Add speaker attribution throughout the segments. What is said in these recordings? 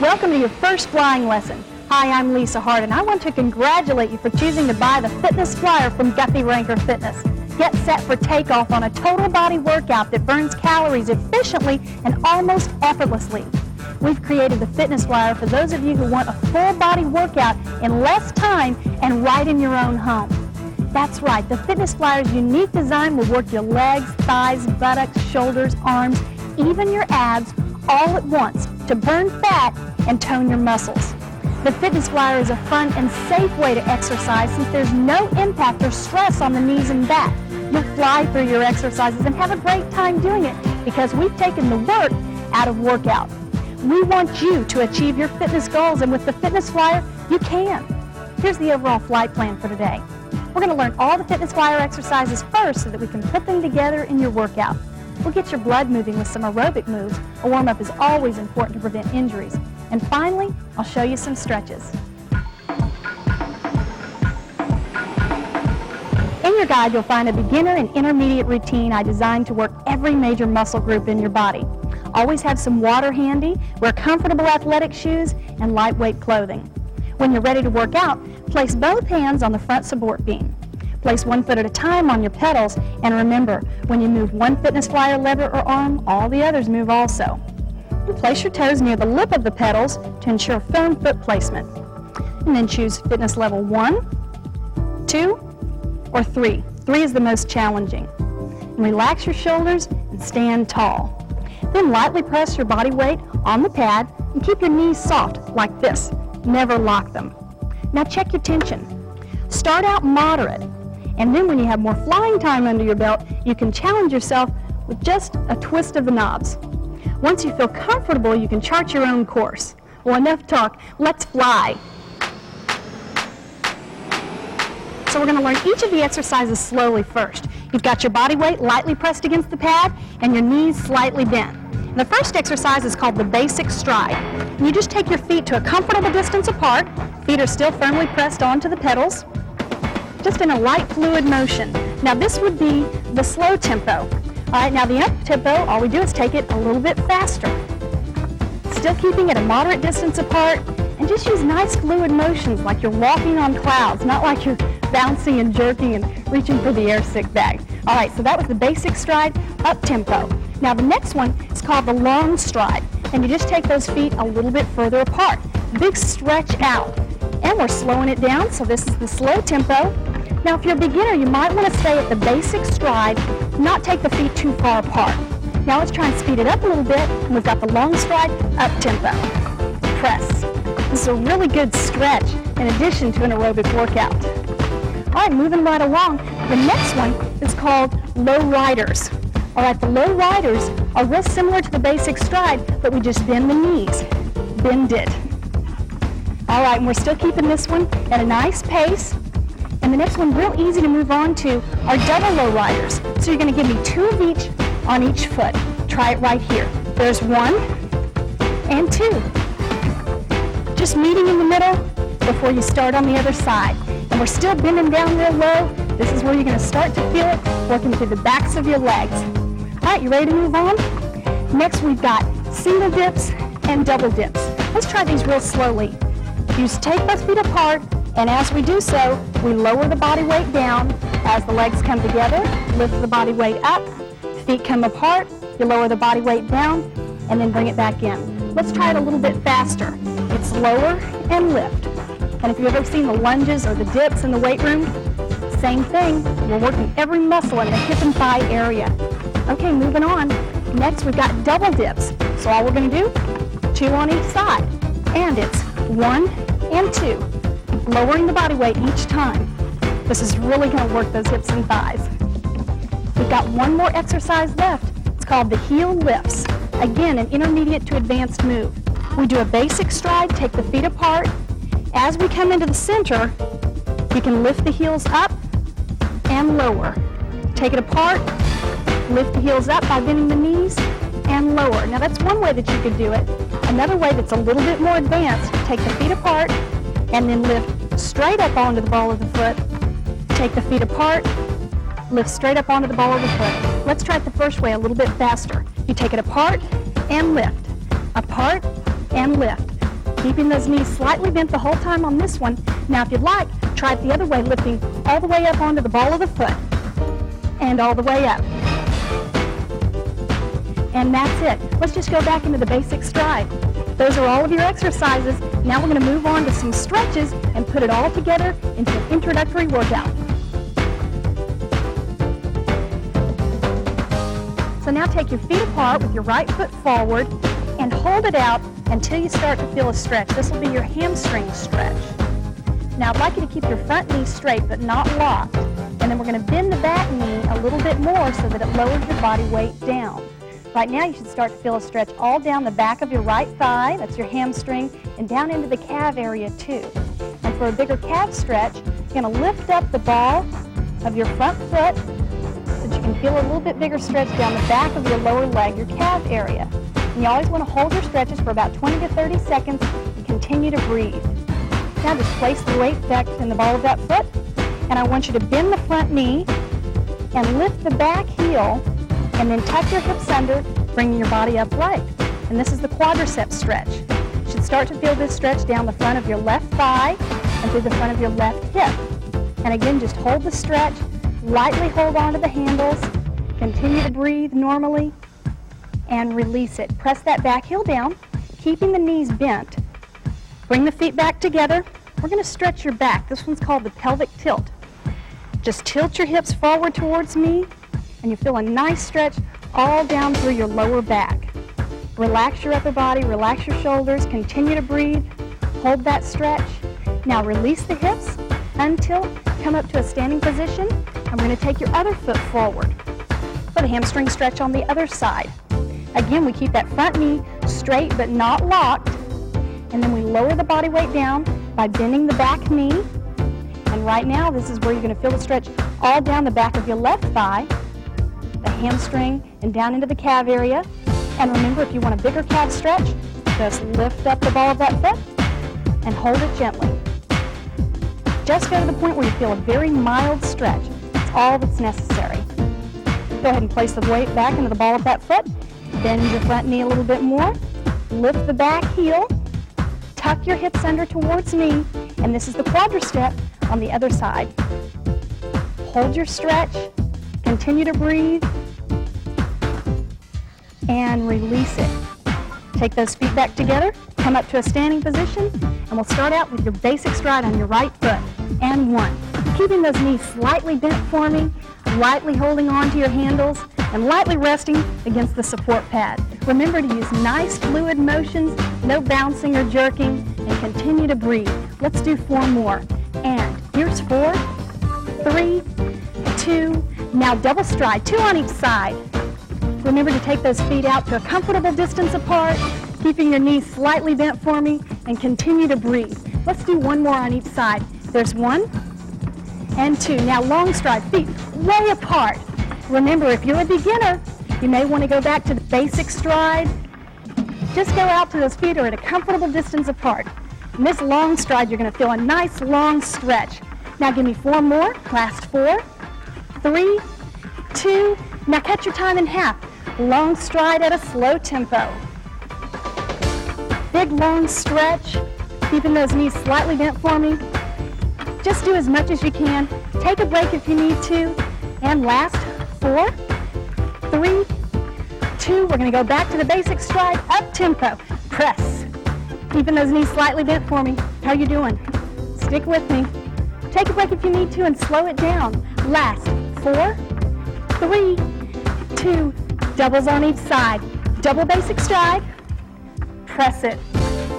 Speaker 1: Welcome to your first flying lesson. Hi, I'm Leisa Hart, and I want to congratulate you for choosing to buy the fitness flyer from Guthy-Renker Fitness. Get set for takeoff on a total body workout that burns calories efficiently and almost effortlessly. We've created the fitness flyer for those of you who want a full body workout in less time and right in your own home. That's right, the fitness flyer's unique design will work your legs, thighs, buttocks, shoulders, arms, even your abs all at once to burn fat and tone your muscles. The fitness flyer is a fun and safe way to exercise since there's no impact or stress on the knees and back. You'll fly through your exercises and have a great time doing it because we've taken the work out of workout. We want you to achieve your fitness goals, and with the fitness flyer, you can. Here's the overall flight plan for today. We're going to learn all the fitness flyer exercises first so that we can put them together in your workout. We'll get your blood moving with some aerobic moves. A warm-up is always important to prevent injuries. And finally, I'll show you some stretches. In your guide, you'll find a beginner and intermediate routine I designed to work every major muscle group in your body. Always have some water handy, wear comfortable athletic shoes, and lightweight clothing. When you're ready to work out, place both hands on the front support beam. Place one foot at a time on your pedals, and remember, when you move one fitness flyer lever or arm, all the others move also. And place your toes near the lip of the pedals to ensure firm foot placement. And then choose fitness level 1, 2, or 3. 3 is the most challenging. And relax your shoulders and stand tall. Then lightly press your body weight on the pad and keep your knees soft like this. Never lock them. Now check your tension. Start out moderate, and then when you have more flying time under your belt, you can challenge yourself with just a twist of the knobs. Once you feel comfortable, you can chart your own course. Well, enough talk, let's fly. So we're going to learn each of the exercises slowly first. You've got your body weight lightly pressed against the pad and your knees slightly bent. And the first exercise is called the basic stride. And you just take your feet to a comfortable distance apart. Feet are still firmly pressed onto the pedals, just in a light fluid motion. Now this would be the slow tempo. All right, now the up tempo, all we do is take it a little bit faster. Still keeping it a moderate distance apart, and just use nice fluid motions like you're walking on clouds, not like you're bouncing and jerking and reaching for the air sick bag. All right, so that was the basic stride, up tempo. Now the next one is called the long stride, and you just take those feet a little bit further apart. Big stretch out. And we're slowing it down, so this is the slow tempo. Now if you're a beginner, you might want to stay at the basic stride, not take the feet too far apart. Now let's try and speed it up a little bit, and we've got the long stride, up tempo. Press. This is a really good stretch in addition to an aerobic workout. All right, moving right along, the next one is called low riders. All right, the low riders are real similar to the basic stride, but we just bend the knees. Bend it. All right, and we're still keeping this one at a nice pace. And the next one, real easy to move on to, are double low riders. So you're going to give me 2 of each on each foot. Try it right here. There's 1 and 2. Just meeting in the middle before you start on the other side. And we're still bending down real low. This is where you're going to start to feel it, working through the backs of your legs. All right, you ready to move on? Next, we've got single dips and double dips. Let's try these real slowly. You just take both feet apart, and as we do so, we lower the body weight down as the legs come together, lift the body weight up, feet come apart, you lower the body weight down, and then bring it back in. Let's try it a little bit faster. It's lower and lift. And if you've ever seen the lunges or the dips in the weight room, same thing. We're working every muscle in the hip and thigh area. Okay, moving on. Next, we've got double dips. So all we're going to do, 2 on each side. And it's 1 and 2, lowering the body weight each time. This is really going to work those hips and thighs. We've got one more exercise left. It's called the heel lifts. Again, an intermediate to advanced move. We do a basic stride, take the feet apart. As we come into the center, you can lift the heels up and lower. Take it apart, lift the heels up by bending the knees, and lower. Now that's one way that you could do it. Another way that's a little bit more advanced, take the feet apart and then lift straight up onto the ball of the foot. Take the feet apart, lift straight up onto the ball of the foot. Let's try it the first way a little bit faster. You take it apart and lift, apart and lift. Keeping those knees slightly bent the whole time on this one. Now, if you'd like, try it the other way, lifting all the way up onto the ball of the foot. And all the way up. And that's it. Let's just go back into the basic stride. Those are all of your exercises. Now we're going to move on to some stretches and put it all together into an introductory workout. So now take your feet apart with your right foot forward and hold it out until you start to feel a stretch. This will be your hamstring stretch. Now I'd like you to keep your front knee straight but not locked. And then we're going to bend the back knee a little bit more so that it lowers your body weight down. Right now you should start to feel a stretch all down the back of your right thigh, that's your hamstring, and down into the calf area too. And for a bigger calf stretch, you're going to lift up the ball of your front foot so that you can feel a little bit bigger stretch down the back of your lower leg, your calf area. And you always want to hold your stretches for about 20 to 30 seconds and continue to breathe. Now just place the weight back in the ball of that foot, and I want you to bend the front knee and lift the back heel and then tuck your hips under, bringing your body upright. And this is the quadricep stretch. You should start to feel this stretch down the front of your left thigh and through the front of your left hip. And again, just hold the stretch, lightly hold on to the handles, continue to breathe normally, and release it. Press that back heel down, keeping the knees bent. Bring the feet back together. We're going to stretch your back. This one's called the pelvic tilt. Just tilt your hips forward towards me, and you feel a nice stretch all down through your lower back. Relax your upper body, relax your shoulders, continue to breathe, hold that stretch. Now release the hips until you come up to a standing position, and we're going to take your other foot forward for the hamstring stretch on the other side. Again, we keep that front knee straight but not locked, and then we lower the body weight down by bending the back knee. And right now, this is where you're going to feel the stretch all down the back of your left thigh, the hamstring, and down into the calf area. And remember, if you want a bigger calf stretch, just lift up the ball of that foot and hold it gently. Just go to the point where you feel a very mild stretch. That's all that's necessary. Go ahead and place the weight back into the ball of that foot. Bend your front knee a little bit more. Lift the back heel. Tuck your hips under towards me. And this is the quadricep on the other side. Hold your stretch. Continue to breathe. And release it. Take those feet back together. Come up to a standing position. And we'll start out with your basic stride on your right foot. And 1. Keeping those knees slightly bent for me. Lightly holding on to your handles and lightly resting against the support pad. Remember to use nice fluid motions, no bouncing or jerking, and continue to breathe. Let's do 4 more. And here's 4, 3, 2, now double stride, 2 on each side. Remember to take those feet out to a comfortable distance apart, keeping your knees slightly bent for me, and continue to breathe. Let's do 1 more on each side. There's 1 and 2. Now long stride, feet way apart. Remember, if you're a beginner, you may want to go back to the basic stride. Just go out to those feet are at a comfortable distance apart. In this long stride, you're going to feel a nice long stretch. Now give me 4 more. Last 4, 3, 2. Now cut your time in half. Long stride at a slow tempo. Big long stretch, keeping those knees slightly bent for me. Just do as much as you can. Take a break if you need to. And last 4, 3, 2. We're going to go back to the basic stride, up tempo. Press. Keeping those knees slightly bent for me. How you doing? Stick with me. Take a break if you need to and slow it down. Last 4, 3, 2. Doubles on each side. Double basic stride. Press it.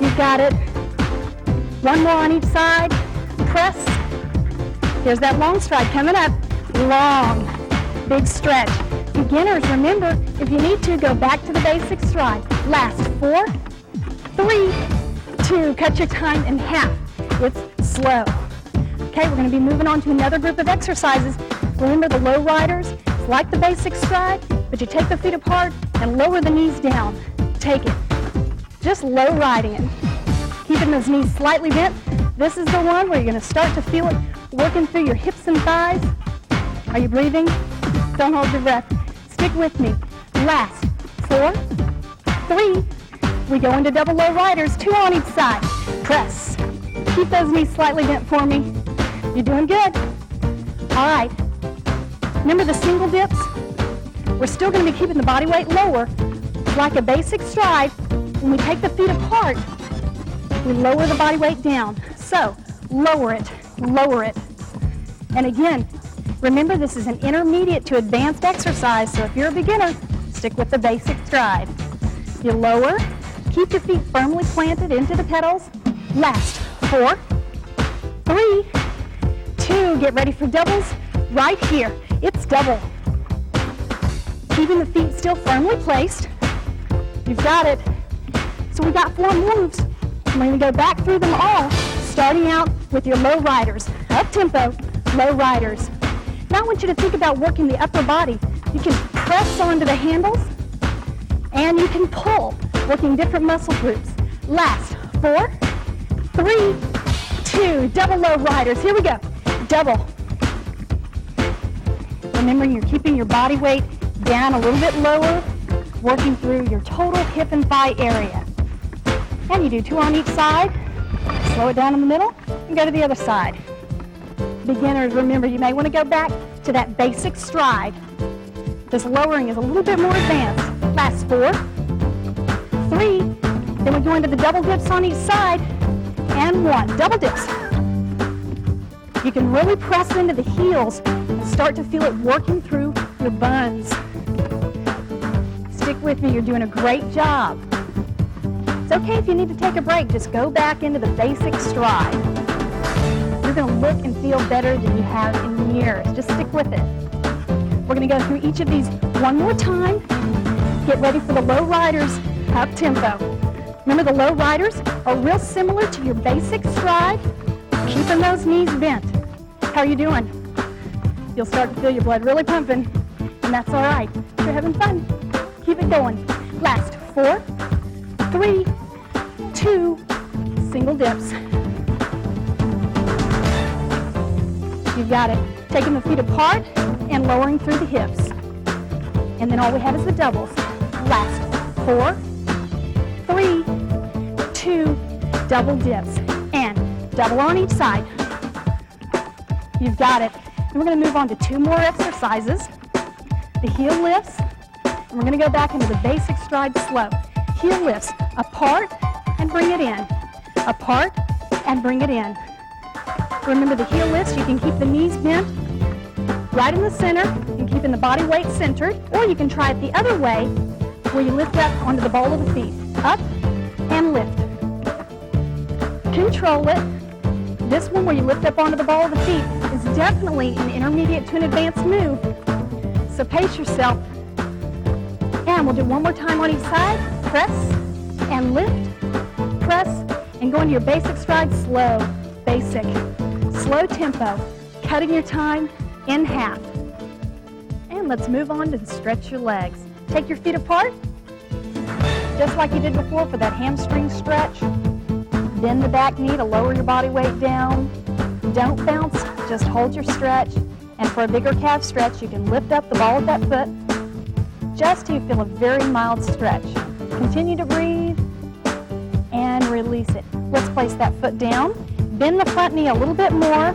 Speaker 1: You got it. 1 more on each side. Press. Here's that long stride coming up. Long, big stretch. Beginners, remember, if you need to, go back to the basic stride. Last 4, 3, 2. Cut your time in half. It's slow. Okay, we're going to be moving on to another group of exercises. Remember the low riders? It's like the basic stride, but you take the feet apart and lower the knees down. Take it. Just low riding it. Keeping those knees slightly bent. This is the one where you're going to start to feel it working through your hips and thighs. Are you breathing? Don't hold your breath. Stick with me. Last 4, 3. We go into double low riders, 2 on each side. press. Keep those knees slightly bent for me. You're doing good. All right. Remember the single dips? We're still going to be keeping the body weight lower. Like a basic stride, when we take the feet apart, we lower the body weight down. So, lower it, lower it. And again, remember this is an intermediate to advanced exercise, so if you're a beginner, stick with the basic stride. You lower, keep your feet firmly planted into the pedals. Last, 4, 3, 2, get ready for doubles right here. It's double. Keeping the feet still firmly placed. You've got it. So we got 4 moves. We're going to go back through them all, starting out with your low riders. Up tempo, low riders. Now I want you to think about working the upper body. You can press onto the handles, and you can pull, working different muscle groups. Last, 4, 3, 2, double low riders. Here we go. Double. Remembering you're keeping your body weight down a little bit lower, working through your total hip and thigh area. And you do 2 on each side. Slow it down in the middle and go to the other side. Beginners, remember, you may want to go back to that basic stride. This lowering is a little bit more advanced. Last 4, 3, then we go into the double dips on each side, and 1. Double dips. You can really press into the heels and start to feel it working through your buns. Stick with me, you're doing a great job. It's okay if you need to take a break, just go back into the basic stride. You're going to look and feel better than you have in years. Just stick with it. We're going to go through each of these one more time. Get ready for the low riders, up tempo. Remember, the low riders are real similar to your basic stride, keeping those knees bent. How are you doing? You'll start to feel your blood really pumping, and that's all right. You're having fun. Keep it going. Last, 4, 3, 2, single dips. You've got it. Taking the feet apart and lowering through the hips. And then all we have is the doubles. Last, 4, 3, 2, double dips. And double on each side. You've got it. And we're going to move on to 2 more exercises. The heel lifts. And we're going to go back into the basic stride slow. Heel lifts, apart and bring it in. Apart and bring it in. Remember the heel lifts, you can keep the knees bent right in the center and keeping the body weight centered, or you can try it the other way where you lift up onto the ball of the feet. Up and lift. Control it. This one where you lift up onto the ball of the feet is definitely an intermediate to an advanced move. So pace yourself. And we'll do one more time on each side. Press and lift. Press and go into your basic stride slow. Basic. Slow tempo. Cutting your time in half. And let's move on to stretch your legs. Take your feet apart, just like you did before for that hamstring stretch. Bend the back knee to lower your body weight down. Don't bounce, just hold your stretch. And for a bigger calf stretch, you can lift up the ball of that foot just till you feel a very mild stretch. Continue to breathe and release it. Let's place that foot down. Bend the front knee a little bit more.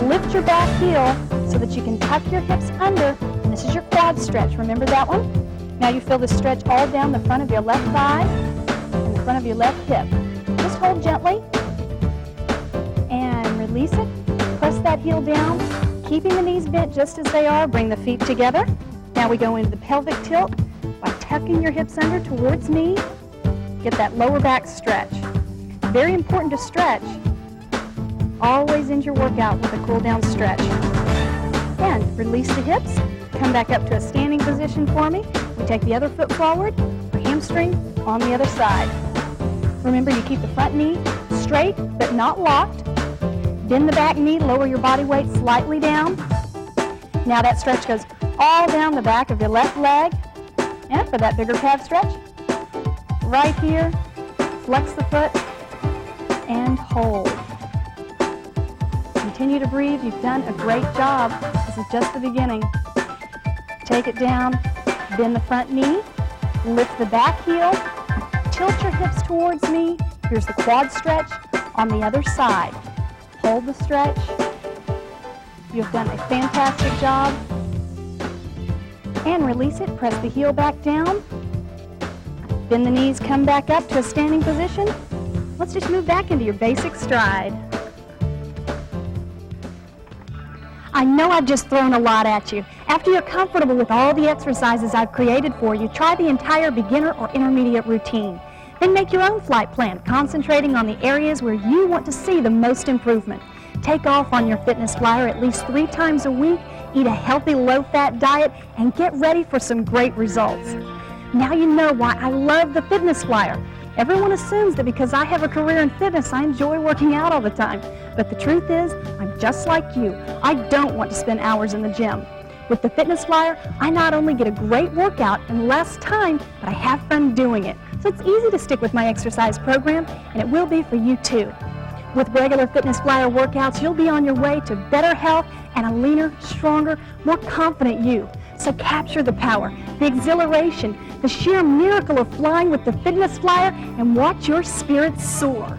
Speaker 1: Lift your back heel so that you can tuck your hips under. This is your quad stretch. Remember that one? Now you feel the stretch all down the front of your left thigh and the front of your left hip. Just hold gently and release it. Press that heel down, keeping the knees bent just as they are. Bring the feet together. Now we go into the pelvic tilt by tucking your hips under towards me. Get that lower back stretch. Very important to stretch. Always end your workout with a cool down stretch. And release the hips. Come back up to a standing position for me. We take the other foot forward. For hamstring on the other side. Remember, you keep the front knee straight but not locked. Bend the back knee, lower your body weight slightly down. Now that stretch goes all down the back of your left leg. And for that bigger calf stretch, right here, flex the foot and hold. Continue to breathe. You've done a great job. This is just the beginning. Take it down, bend the front knee, lift the back heel, tilt your hips towards me. Here's the quad stretch On the other side, hold the stretch. You've done a fantastic job. And release it, press the heel back down. Bend the knees, come back up to a standing position. Let's just move back into your basic stride. I know I've just thrown a lot at you. After you're comfortable with all the exercises I've created for you, try the entire beginner or intermediate routine. Then make your own flight plan, concentrating on the areas where you want to see the most improvement. Take off on your fitness flyer at least 3 times a week, eat a healthy low-fat diet, and get ready for some great results. Now you know why I love the fitness flyer. Everyone assumes that because I have a career in fitness, I enjoy working out all the time. But the truth is, I'm just like you. I don't want to spend hours in the gym. With the fitness flyer, I not only get a great workout in less time, but I have fun doing it. So it's easy to stick with my exercise program, and it will be for you too. With regular fitness flyer workouts, you'll be on your way to better health and a leaner, stronger, more confident you. So capture the power, the exhilaration, the sheer miracle of flying with the fitness flyer, and watch your spirits soar.